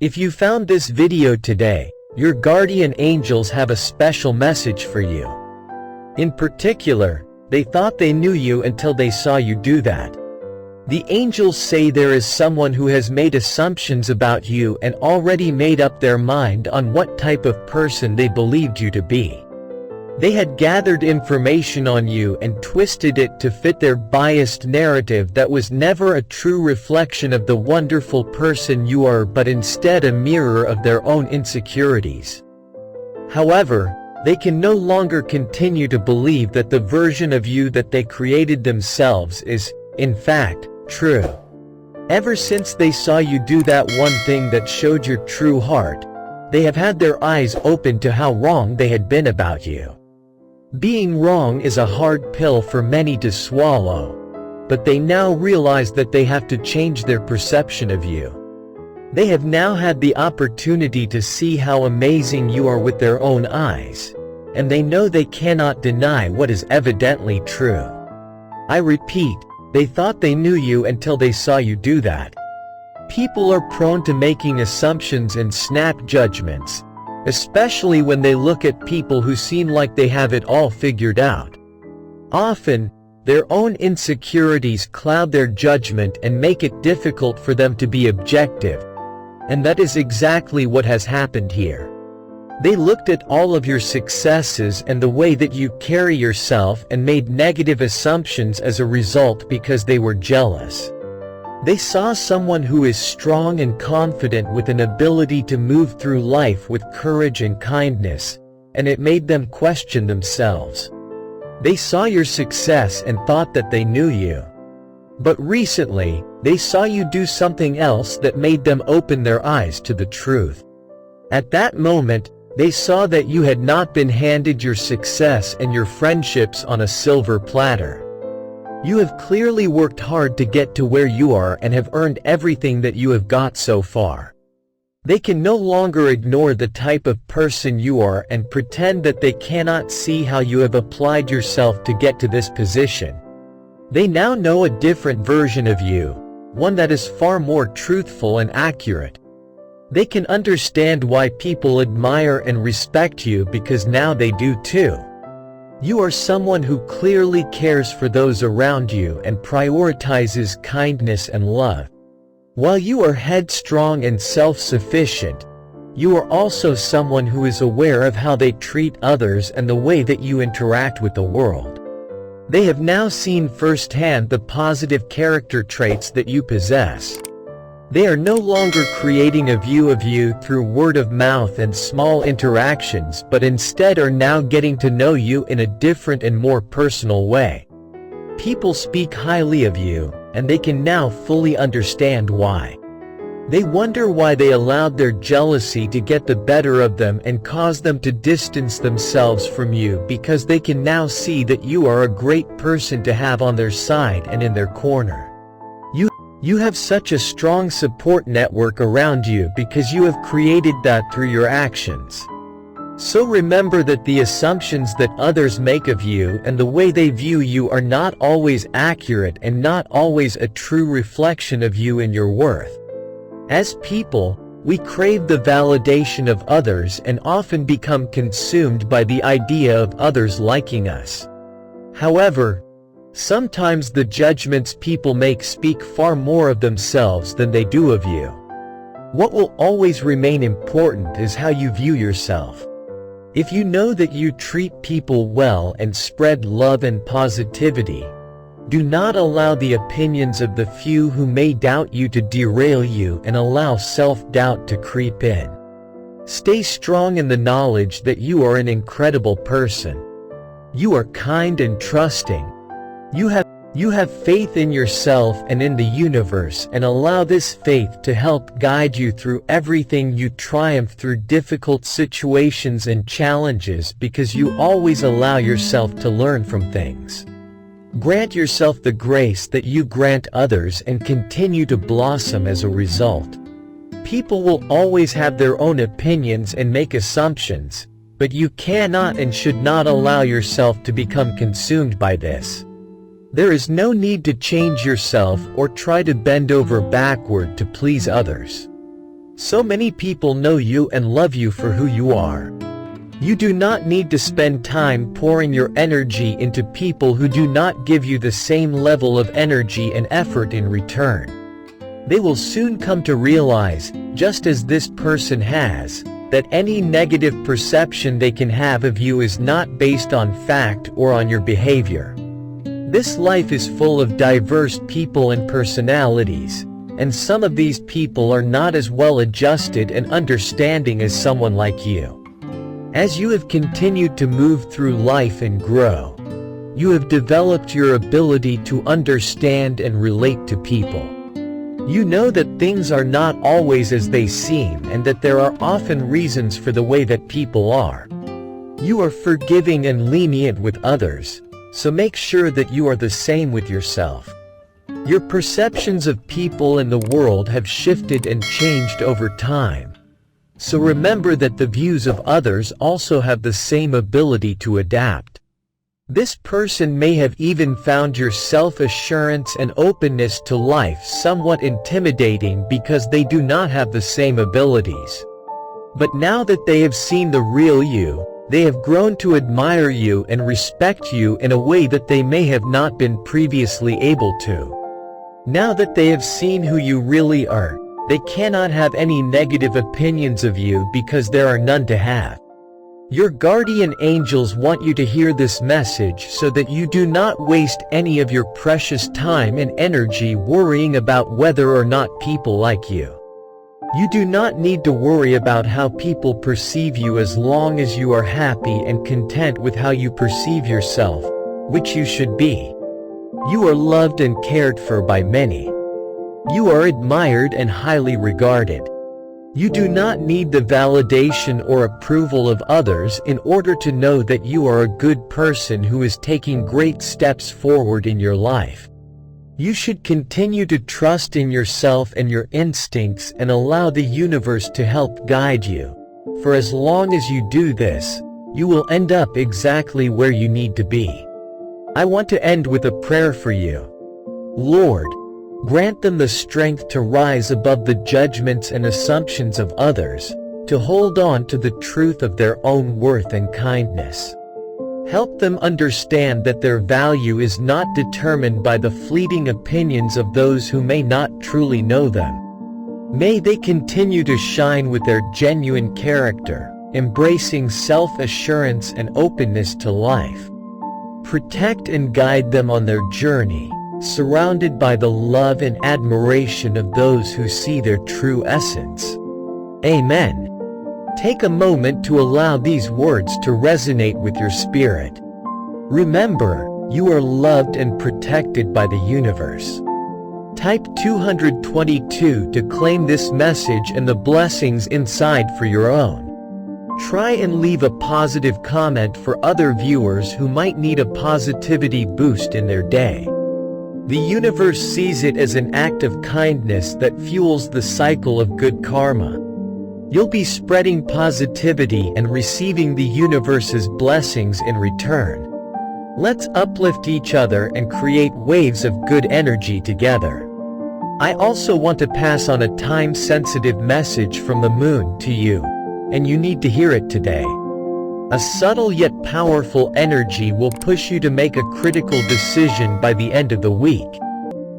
If you found this video today, your guardian angels have a special message for you. In particular, they thought they knew you until they saw you do that. The angels say there is someone who has made assumptions about you and already made up their mind on what type of person they believed you to be. They had gathered information on you and twisted it to fit their biased narrative that was never a true reflection of the wonderful person you are, but instead a mirror of their own insecurities. However, they can no longer continue to believe that the version of you that they created themselves is, in fact, true. Ever since they saw you do that one thing that showed your true heart, they have had their eyes open to how wrong they had been about you. Being wrong is a hard pill for many to swallow, but they now realize that they have to change their perception of you. They have now had the opportunity to see how amazing you are with their own eyes, and they know they cannot deny what is evidently true. I repeat, they thought they knew you until they saw you do that. People are prone to making assumptions and snap judgments, especially when they look at people who seem like they have it all figured out. Often, their own insecurities cloud their judgment and make it difficult for them to be objective. And that is exactly what has happened here. They looked at all of your successes and the way that you carry yourself and made negative assumptions as a result because they were jealous. They saw someone who is strong and confident with an ability to move through life with courage and kindness, and it made them question themselves. They saw your success and thought that they knew you. But recently, they saw you do something else that made them open their eyes to the truth. At that moment, they saw that you had not been handed your success and your friendships on a silver platter. You have clearly worked hard to get to where you are and have earned everything that you have got so far. They can no longer ignore the type of person you are and pretend that they cannot see how you have applied yourself to get to this position. They now know a different version of you, one that is far more truthful and accurate. They can understand why people admire and respect you because now they do too. You are someone who clearly cares for those around you and prioritizes kindness and love. While you are headstrong and self-sufficient, you are also someone who is aware of how they treat others and the way that you interact with the world. They have now seen firsthand the positive character traits that you possess. They are no longer creating a view of you through word of mouth and small interactions, but instead are now getting to know you in a different and more personal way. People speak highly of you, and they can now fully understand why. They wonder why they allowed their jealousy to get the better of them and cause them to distance themselves from you, because they can now see that you are a great person to have on their side and in their corner. You have such a strong support network around you because you have created that through your actions. So remember that the assumptions that others make of you and the way they view you are not always accurate and not always a true reflection of you and your worth. As people, we crave the validation of others and often become consumed by the idea of others liking us. However, sometimes the judgments people make speak far more of themselves than they do of you. What will always remain important is how you view yourself. If you know that you treat people well and spread love and positivity, do not allow the opinions of the few who may doubt you to derail you and allow self-doubt to creep in. Stay strong in the knowledge that you are an incredible person. You are kind and trusting. You have faith in yourself and in the universe, and allow this faith to help guide you through everything. You triumph through difficult situations and challenges because you always allow yourself to learn from things. Grant yourself the grace that you grant others and continue to blossom as a result. People will always have their own opinions and make assumptions, but you cannot and should not allow yourself to become consumed by this. There is no need to change yourself or try to bend over backward to please others. So many people know you and love you for who you are. You do not need to spend time pouring your energy into people who do not give you the same level of energy and effort in return. They will soon come to realize, just as this person has, that any negative perception they can have of you is not based on fact or on your behavior. This life is full of diverse people and personalities, and some of these people are not as well adjusted and understanding as someone like you. As you have continued to move through life and grow, you have developed your ability to understand and relate to people. You know that things are not always as they seem and that there are often reasons for the way that people are. You are forgiving and lenient with others, so make sure that you are the same with yourself. Your perceptions of people and the world have shifted and changed over time. So remember that the views of others also have the same ability to adapt. This person may have even found your self-assurance and openness to life somewhat intimidating because they do not have the same abilities. But now that they have seen the real you, they have grown to admire you and respect you in a way that they may have not been previously able to. Now that they have seen who you really are, they cannot have any negative opinions of you because there are none to have. Your guardian angels want you to hear this message so that you do not waste any of your precious time and energy worrying about whether or not people like you. You do not need to worry about how people perceive you as long as you are happy and content with how you perceive yourself, which you should be. You are loved and cared for by many. You are admired and highly regarded. You do not need the validation or approval of others in order to know that you are a good person who is taking great steps forward in your life. You should continue to trust in yourself and your instincts and allow the universe to help guide you. For as long as you do this, you will end up exactly where you need to be. I want to end with a prayer for you. Lord, grant them the strength to rise above the judgments and assumptions of others, to hold on to the truth of their own worth and kindness. Help them understand that their value is not determined by the fleeting opinions of those who may not truly know them. May they continue to shine with their genuine character, embracing self-assurance and openness to life. Protect and guide them on their journey, surrounded by the love and admiration of those who see their true essence. Amen. Take a moment to allow these words to resonate with your spirit. Remember, you are loved and protected by the universe. Type 222 to claim this message and the blessings inside for your own. Try and leave a positive comment for other viewers who might need a positivity boost in their day. The universe sees it as an act of kindness that fuels the cycle of good karma. You'll be spreading positivity and receiving the universe's blessings in return. Let's uplift each other and create waves of good energy together. I also want to pass on a time-sensitive message from the moon to you, and you need to hear it today. A subtle yet powerful energy will push you to make a critical decision by the end of the week.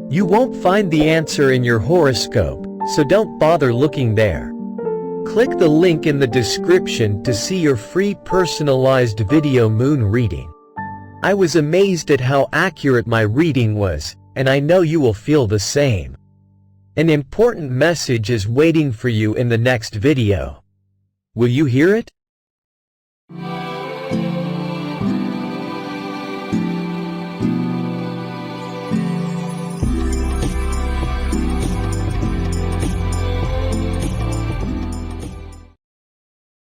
You won't find the answer in your horoscope, so don't bother looking there. Click the link in the description to see your free personalized video moon reading. I was amazed at how accurate my reading was, and I know you will feel the same. An important message is waiting for you in the next video. Will you hear it?